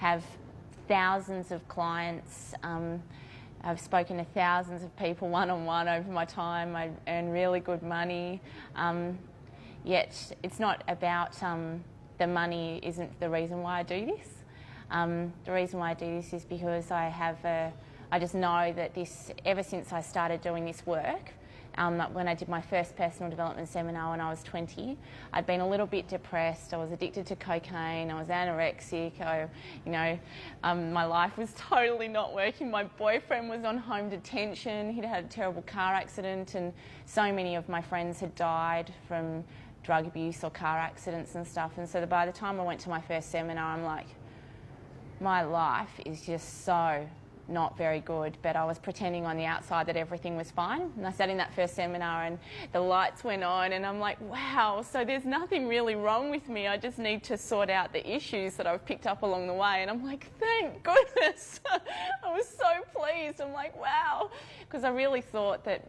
have thousands of clients. I've spoken to thousands of people one-on-one over my time. I earn really good money. Yet it's not about the money isn't the reason why I do this. The reason why I do this is because I just know that ever since I started doing this work, when I did my first personal development seminar when I was 20, I'd been a little bit depressed. I was addicted to cocaine. I was anorexic. My life was totally not working. My boyfriend was on home detention. He'd had a terrible car accident, and so many of my friends had died from drug abuse or car accidents and stuff. And so by the time I went to my first seminar, I'm like, my life is just so not very good, but I was pretending on the outside that everything was fine. And I sat in that first seminar and the lights went on and I'm like, wow, so there's nothing really wrong with me. I just need to sort out the issues that I've picked up along the way. And I'm like, thank goodness. I was so pleased. I'm like, wow. Because I really thought that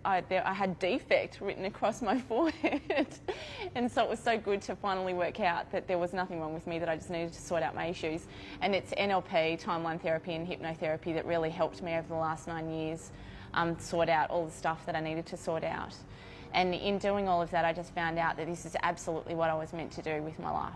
I had defect written across my forehead. And so it was so good to finally work out that there was nothing wrong with me, that I just needed to sort out my issues. And it's NLP, Time Line therapy and hypnotherapy that really helped me over the last 9 years sort out all the stuff that I needed to sort out. And in doing all of that, I just found out that this is absolutely what I was meant to do with my life.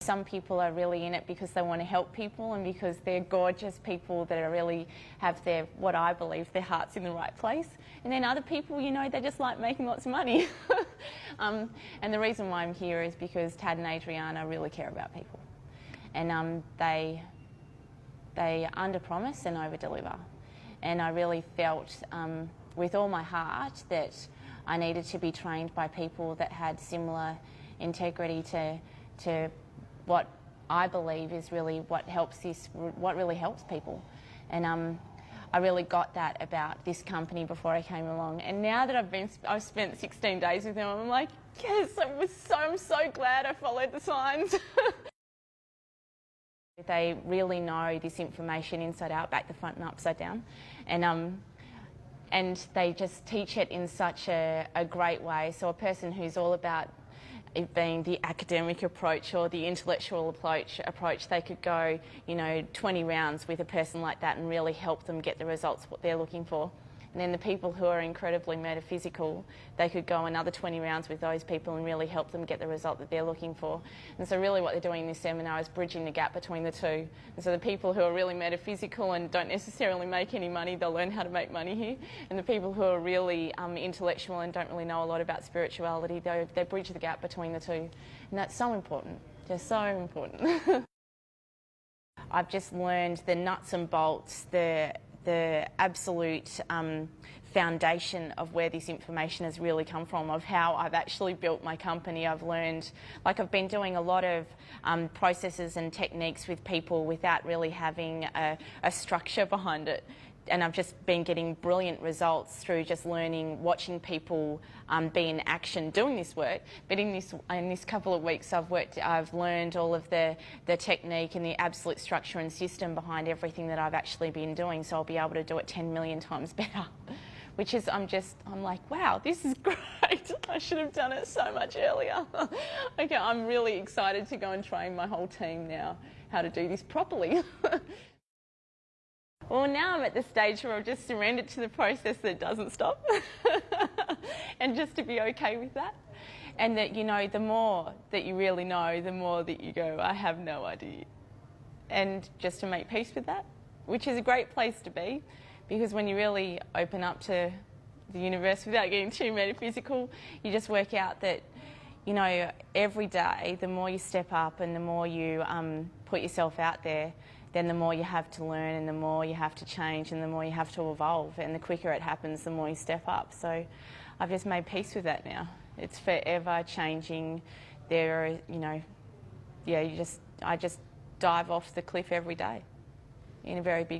Some people are really in it because they want to help people and because they're gorgeous people that are really have what I believe, their hearts in the right place. And then other people, they just like making lots of money. And the reason why I'm here is because Tad and Adriana really care about people. And they under-promise and over-deliver. And I really felt with all my heart that I needed to be trained by people that had similar integrity to what I believe is really what really helps people. And I really got that about this company before I came along. And now that I've spent 16 days with them, I'm like, yes, I'm so glad I followed the signs. They really know this information inside out, back, the front and upside down. And they just teach it in such a great way. So a person who's all about it being the academic approach or the intellectual approach, they could go, 20 rounds with a person like that and really help them get the results what they're looking for. And then the people who are incredibly metaphysical, they could go another 20 rounds with those people and really help them get the result that they're looking for. And so really what they're doing in this seminar is bridging the gap between the two. And so the people who are really metaphysical and don't necessarily make any money, they'll learn how to make money here. And the people who are really intellectual and don't really know a lot about spirituality, they bridge the gap between the two. And that's so important, just so important. I've just learned the nuts and bolts, the absolute foundation of where this information has really come from, of how I've actually built my company. I've learned, I've been doing a lot of processes and techniques with people without really having a structure behind it. And I've just been getting brilliant results through just learning, watching people be in action doing this work. But in this couple of weeks I've learned all of the technique and the absolute structure and system behind everything that I've actually been doing, so I'll be able to do it 10 million times better. Which is, I'm like, wow, this is great. I should have done it so much earlier. Okay, I'm really excited to go and train my whole team now how to do this properly. Well, now I'm at the stage where I've just surrendered to the process that doesn't stop and just to be okay with that. And that, the more that you really know, the more that you go, I have no idea. And just to make peace with that, which is a great place to be, because when you really open up to the universe without getting too metaphysical, you just work out that, every day, the more you step up and the more you put yourself out there, then the more you have to learn and the more you have to change and the more you have to evolve, and the quicker it happens, the more you step up. So I've just made peace with that now. It's forever changing. I just dive off the cliff every day in a very big